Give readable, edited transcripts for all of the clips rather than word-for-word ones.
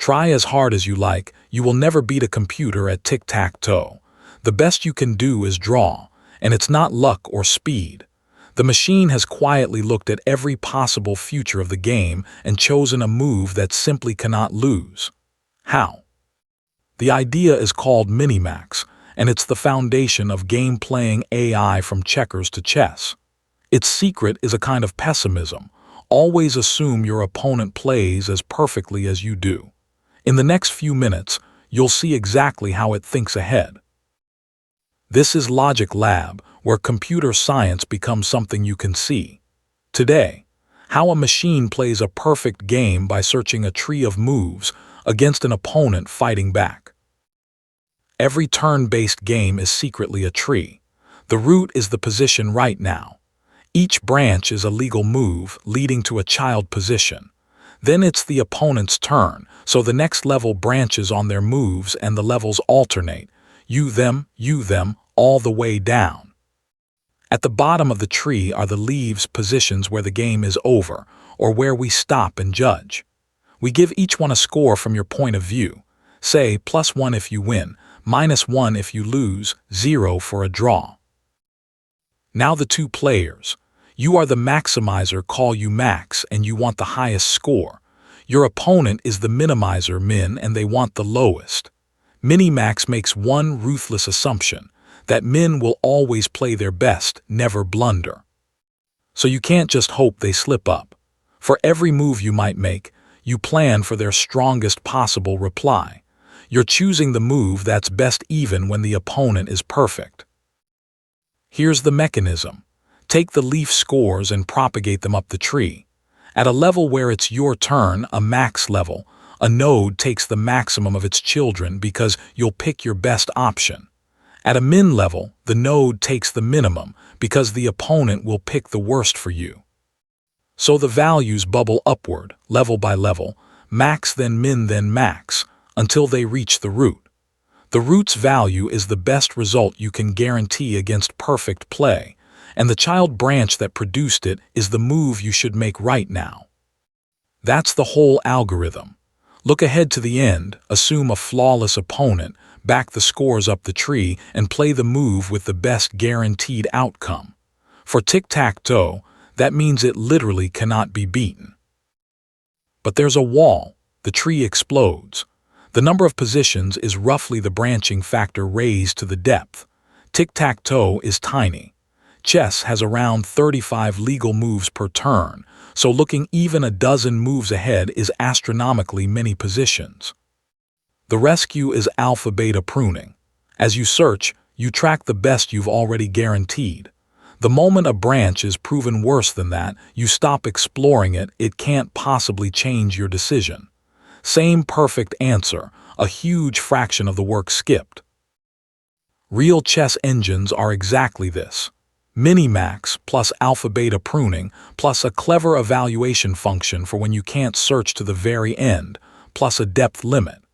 Try as hard as you like, you will never beat a computer at tic-tac-toe. The best you can do is draw, and it's not luck or speed. The machine has quietly looked at every possible future of the game and chosen a move that simply cannot lose. How? The idea is called Minimax, and it's the foundation of game-playing AI from checkers to chess. Its secret is a kind of pessimism. Always assume your opponent plays as perfectly as you do. In the next few minutes, you'll see exactly how it thinks ahead. This is Logic Lab, where computer science becomes something you can see. Today, how a machine plays a perfect game by searching a tree of moves against an opponent fighting back. Every turn-based game is secretly a tree. The root is the position right now. Each branch is a legal move leading to a child position. Then it's the opponent's turn, so the next level branches on their moves and the levels alternate, you them, all the way down. At the bottom of the tree are the leaves positions where the game is over, or where we stop and judge. We give each one a score from your point of view. Say +1 if you win, -1 if you lose, 0 for a draw. Now the two players. You are the maximizer, call you max, and you want the highest score. Your opponent is the minimizer, min, and they want the lowest. Minimax makes one ruthless assumption, that min will always play their best, never blunder. So you can't just hope they slip up. For every move you might make, you plan for their strongest possible reply. You're choosing the move that's best even when the opponent is perfect. Here's the mechanism. Take the leaf scores and propagate them up the tree. At a level where it's your turn, a max level, a node takes the maximum of its children because you'll pick your best option. At a min level, the node takes the minimum because the opponent will pick the worst for you. So the values bubble upward, level by level, max then min then max, until they reach the root. The root's value is the best result you can guarantee against perfect play, and the child branch that produced it is the move you should make right now. That's the whole algorithm. Look ahead to the end, assume a flawless opponent, back the scores up the tree, and play the move with the best guaranteed outcome. For tic-tac-toe, that means it literally cannot be beaten. But there's a wall. The tree explodes. The number of positions is roughly the branching factor raised to the depth. Tic-tac-toe is tiny. Chess has around 35 legal moves per turn, so looking even a dozen moves ahead is astronomically many positions. The rescue is alpha-beta pruning. As you search, you track the best you've already guaranteed. The moment a branch is proven worse than that, you stop exploring it. It can't possibly change your decision. Same perfect answer, a huge fraction of the work skipped. Real chess engines are exactly this. Minimax plus alpha-beta pruning plus a clever evaluation function for when you can't search to the very end, plus a depth limit.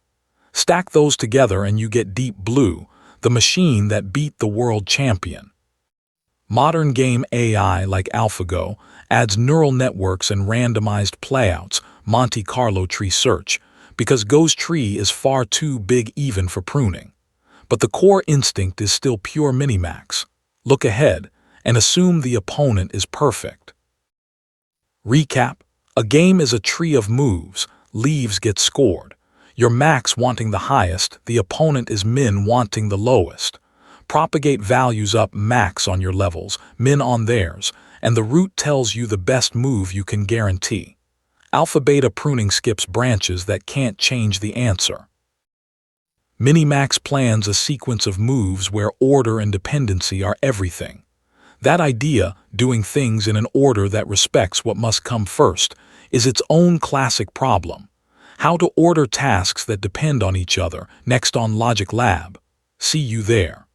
Stack those together and you get Deep Blue, the machine that beat the world champion. Modern game AI like AlphaGo adds neural networks and randomized playouts, Monte Carlo tree search, because Go's tree is far too big even for pruning. But the core instinct is still pure Minimax. Look ahead and assume the opponent is perfect. Recap: a game is a tree of moves, leaves get scored. You're max wanting the highest, the opponent is min wanting the lowest. Propagate values up max on your levels, min on theirs, and the root tells you the best move you can guarantee. Alpha-beta pruning skips branches that can't change the answer. Minimax plans a sequence of moves where order and dependency are everything. That idea, doing things in an order that respects what must come first, is its own classic problem. How to order tasks that depend on each other, next on Logic Lab. See you there.